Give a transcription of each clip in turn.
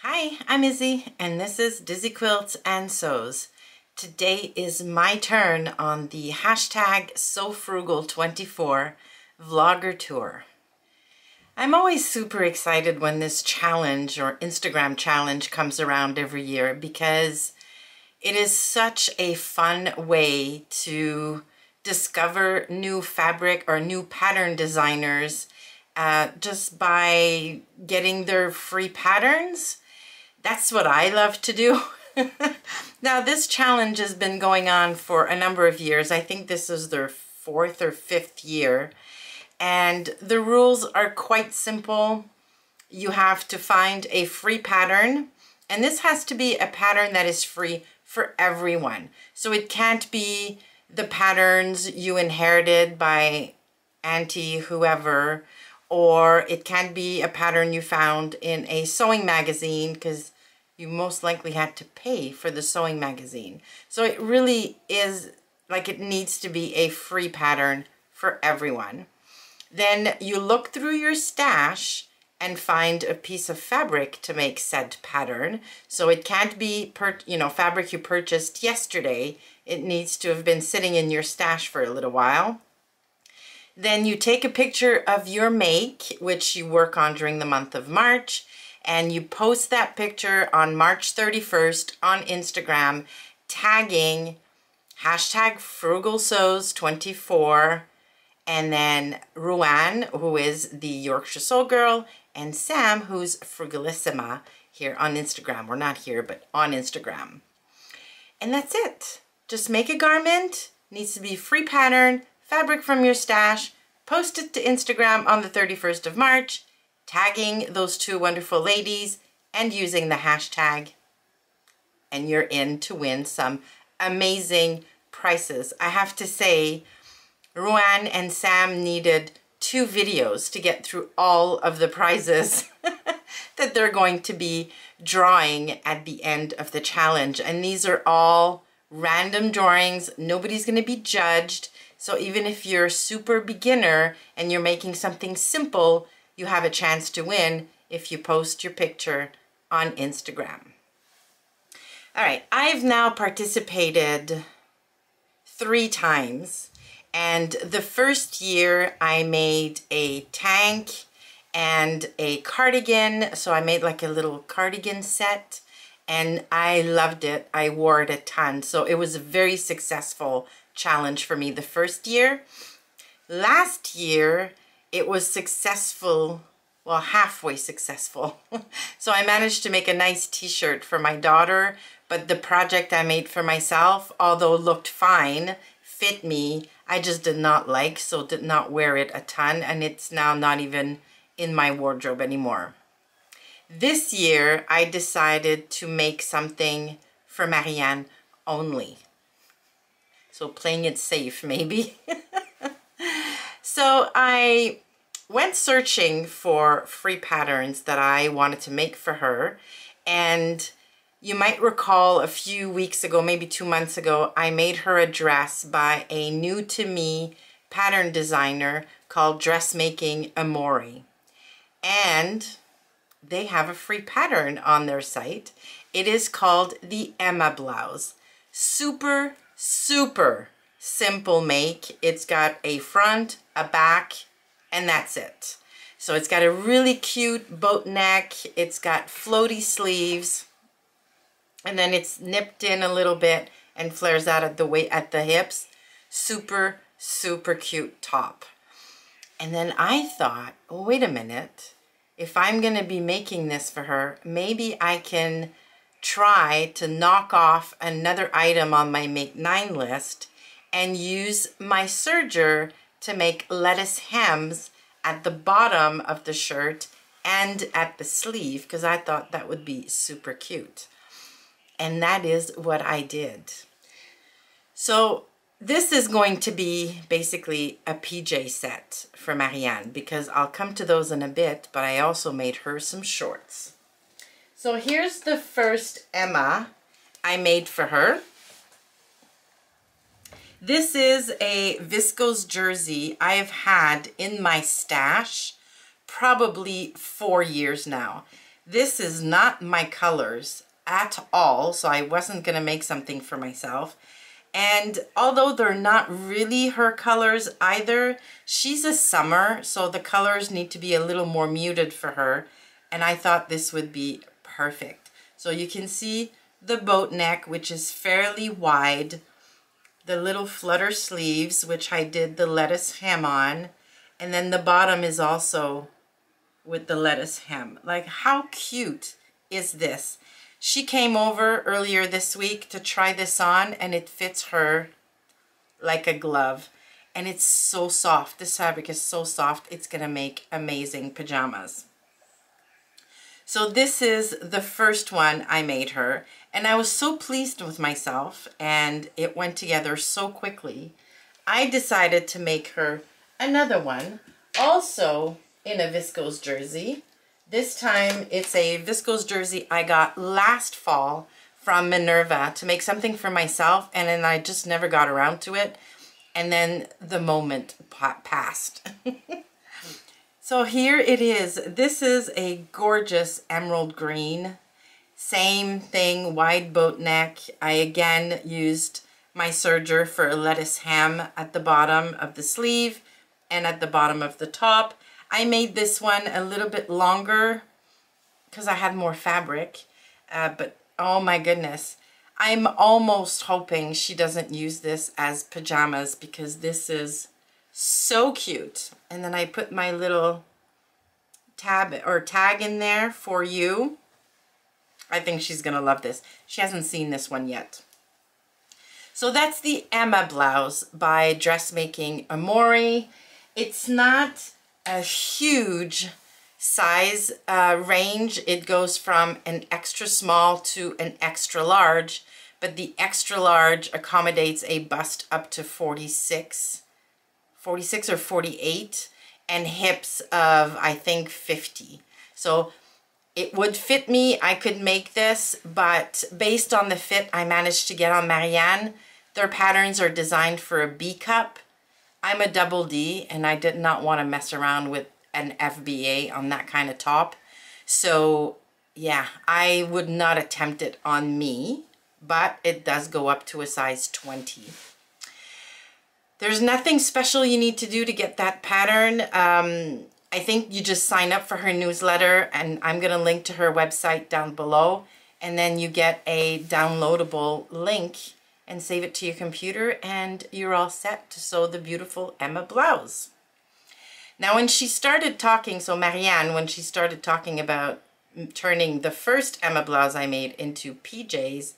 Hi, I'm Izzy, and this is Dizzy Quilts and Sews. Today is my turn on the hashtag SewFrugal24 vlogger tour. I'm always super excited when this challenge or Instagram challenge comes around every year because it is such a fun way to discover new fabric or new pattern designers just by getting their free patterns. That's what I love to do. Now, this challenge has been going on for a number of years. I think this is their 4th or 5th year. And the rules are quite simple. You have to find a free pattern. And this has to be a pattern that is free for everyone. So it can't be the patterns you inherited by auntie whoever, or it can't be a pattern you found in a sewing magazine because you most likely had to pay for the sewing magazine. So it really is like it needs to be a free pattern for everyone. Then you look through your stash and find a piece of fabric to make said pattern. So it can't be fabric you purchased yesterday. It needs to have been sitting in your stash for a little while. Then you take a picture of your make, which you work on during the month of March, and you post that picture on March 31st on Instagram, tagging hashtag FrugalSews24, and then Ruan, who is the Yorkshire Sew Girl, and Sam, who's Frugalissima, here on Instagram. We're not here, but on Instagram. And that's it. Just make a garment, needs to be free pattern, fabric from your stash, post it to Instagram on the 31st of March, tagging those two wonderful ladies and using the hashtag, and you're in to win some amazing prizes. I have to say, Ruan and Sam needed 2 videos to get through all of the prizes that they're going to be drawing at the end of the challenge. And these are all random drawings. Nobody's going to be judged. So even if you're a super beginner and you're making something simple, you have a chance to win if you post your picture on Instagram. All right, I've now participated 3 times. And the first year I made a tank and a cardigan. So I made like a little cardigan set and I loved it. I wore it a ton. So it was a very successful challenge for me the first year. Last year, it was successful, well, halfway successful. So I managed to make a nice t-shirt for my daughter, but the project I made for myself, although looked fine, fit me, I just did not like, so did not wear it a ton, and it's now not even in my wardrobe anymore. This year, I decided to make something for Marianne only. So playing it safe, maybe. So I went searching for free patterns that I wanted to make for her. And you might recall a few weeks ago, maybe 2 months ago, I made her a dress by a new to me pattern designer called Dressmaking Amore. And they have a free pattern on their site. It is called the Emma blouse. Super, super simple make. It's got a front, a back, and that's it. So it's got a really cute boat neck. It's got floaty sleeves, and then it's nipped in a little bit and flares out at the hips. Super, super cute top. And then I thought, oh, wait a minute. If I'm going to be making this for her, maybe I can try to knock off another item on my Make 9 list and use my serger to make lettuce hems at the bottom of the shirt and at the sleeve, because I thought that would be super cute. And that is what I did. So this is going to be basically a PJ set for Marianne, because I'll come to those in a bit, but I also made her some shorts. So here's the first Emma I made for her. This is a viscose jersey I have had in my stash probably 4 years now. This is not my colors at all, so I wasn't gonna make something for myself. And although they're not really her colors either, she's a summer, so the colors need to be a little more muted for her. And I thought this would be perfect. So you can see the boat neck, which is fairly wide, the little flutter sleeves, which I did the lettuce hem on, and then the bottom is also with the lettuce hem. Like, how cute is this? She came over earlier this week to try this on, and it fits her like a glove. And it's so soft. This fabric is so soft, it's gonna make amazing pajamas. So this is the first one I made her, and I was so pleased with myself, and it went together so quickly. I decided to make her another one, also in a viscose jersey. This time it's a viscose jersey I got last fall from Minerva to make something for myself, and then I just never got around to it, and then the moment passed. So here it is. This is a gorgeous emerald green. Same thing, wide boat neck. I again used my serger for a lettuce hem at the bottom of the sleeve and at the bottom of the top. I made this one a little bit longer because I had more fabric, but oh my goodness. I'm almost hoping she doesn't use this as pajamas because this is so cute. And then I put my little tag in there for you. I think she's gonna love this. She hasn't seen this one yet. So that's the Emma blouse by Dressmaking Amore. It's not a huge size range. It goes from an extra small to an extra large, but the extra large accommodates a bust up to 46 or 48 and hips of, I think, 50. So it would fit me. I could make this, but based on the fit I managed to get on Marianne, their patterns are designed for a B cup. I'm a double D, and I did not want to mess around with an FBA on that kind of top. So yeah, I would not attempt it on me, but it does go up to a size 20. There's nothing special you need to do to get that pattern. I think you just sign up for her newsletter, and I'm gonna link to her website down below, and then you get a downloadable link and save it to your computer, and you're all set to sew the beautiful Emma blouse. Now when she started talking, so Marianne, when she started talking about turning the first Emma blouse I made into PJs,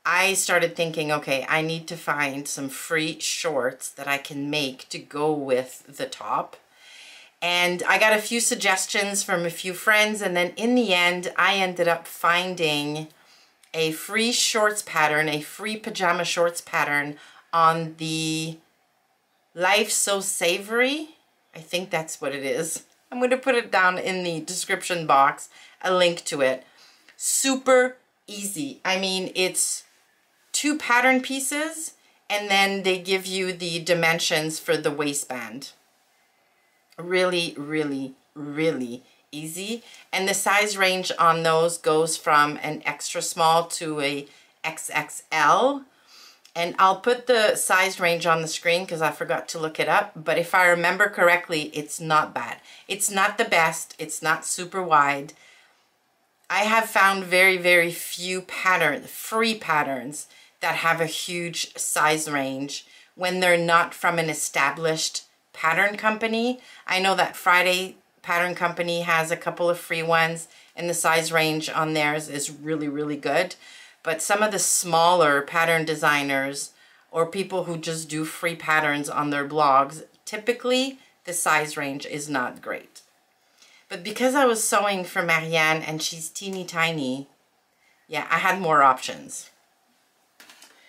I started thinking, okay, I need to find some free shorts that I can make to go with the top. And I got a few suggestions from a few friends, and then in the end, I ended up finding a free shorts pattern, a free pajama shorts pattern on the Life So Savory. I think that's what it is. I'm going to put it down in the description box, a link to it. Super easy. I mean, it's 2 pattern pieces, and then they give you the dimensions for the waistband. Really, really, really easy. And the size range on those goes from an extra small to a XXL. And I'll put the size range on the screen because I forgot to look it up. But if I remember correctly, it's not bad. It's not the best. It's not super wide. I have found very, very few free patterns that have a huge size range when they're not from an established pattern company. I know that Friday Pattern Company has a couple of free ones, and the size range on theirs is really, really good. But some of the smaller pattern designers or people who just do free patterns on their blogs, typically the size range is not great. But because I was sewing for Marianne and she's teeny tiny, yeah, I had more options.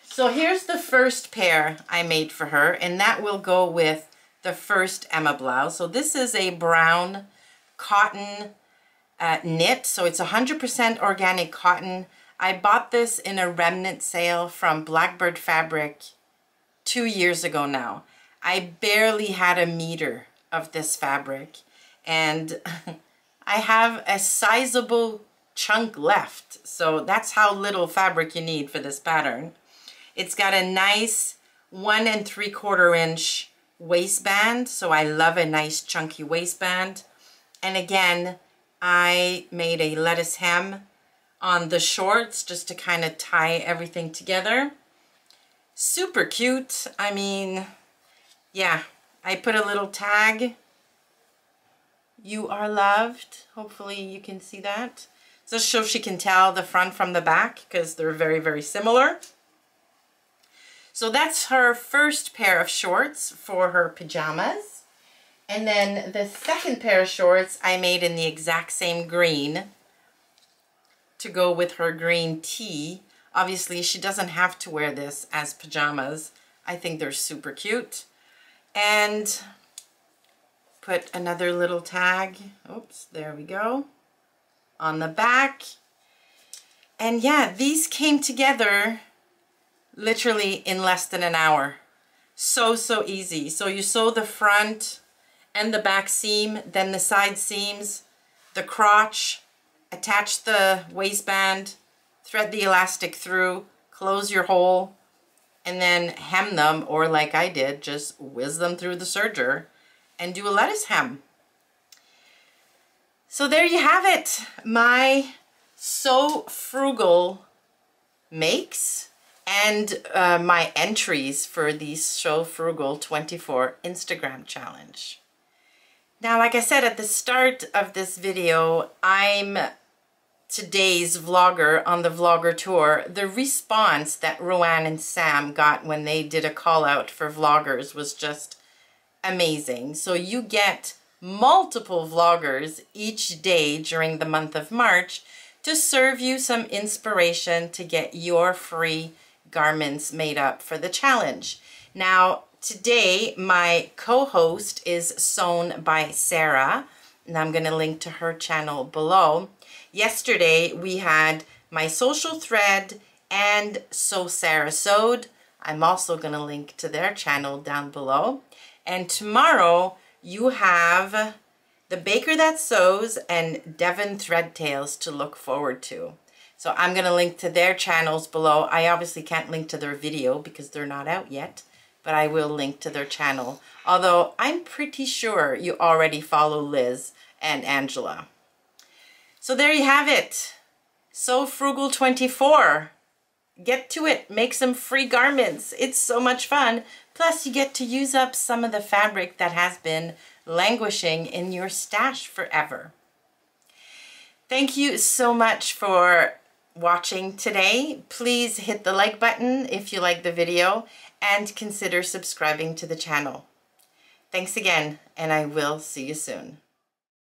So here's the first pair I made for her, and that will go with the first Emma blouse. So this is a brown cotton knit. So it's 100% organic cotton. I bought this in a remnant sale from Blackbird Fabric 2 years ago now. I barely had a meter of this fabric, and I have a sizable chunk left. So that's how little fabric you need for this pattern. It's got a nice 1 3/4 inch waistband. So I love a nice chunky waistband. And again, I made a lettuce hem on the shorts just to kind of tie everything together. Super cute. I mean, yeah, I put a little tag. You are loved. Hopefully you can see that. Just so she can tell the front from the back because they're very, very similar. So that's her first pair of shorts for her pajamas. And then the second pair of shorts I made in the exact same green to go with her green tee. Obviously, she doesn't have to wear this as pajamas. I think they're super cute. And put another little tag. Oops, there we go. On the back. And yeah, these came together literally in less than an hour. So easy. So you sew the front and the back seam, then the side seams, the crotch, attach the waistband, thread the elastic through, close your hole, and then hem them, or like I did, just whiz them through the serger and do a lettuce hem. So there you have it, my So Frugal makes and my entries for the So Frugal 24 Instagram challenge. Now, like I said at the start of this video, I'm today's vlogger on the vlogger tour. The response that Roanne and Sam got when they did a call out for vloggers was just amazing. So you get multiple vloggers each day during the month of March to serve you some inspiration to get your free garments made up for the challenge. Now, today, my co-host is Sewn by Sarah, and I'm going to link to her channel below. Yesterday, we had my social thread and So Sarah Sewed. I'm also going to link to their channel down below. And tomorrow, you have the Baker That Sews and Devon Threadtails to look forward to. So I'm going to link to their channels below. I obviously can't link to their video because they're not out yet, but I will link to their channel. Although I'm pretty sure you already follow Liz and Angela. So there you have it. So Frugal 24. Get to it. Make some free garments. It's so much fun. Plus you get to use up some of the fabric that has been languishing in your stash forever. Thank you so much for watching today. Please hit the like button if you like the video and consider subscribing to the channel. Thanks again, and I will see you soon.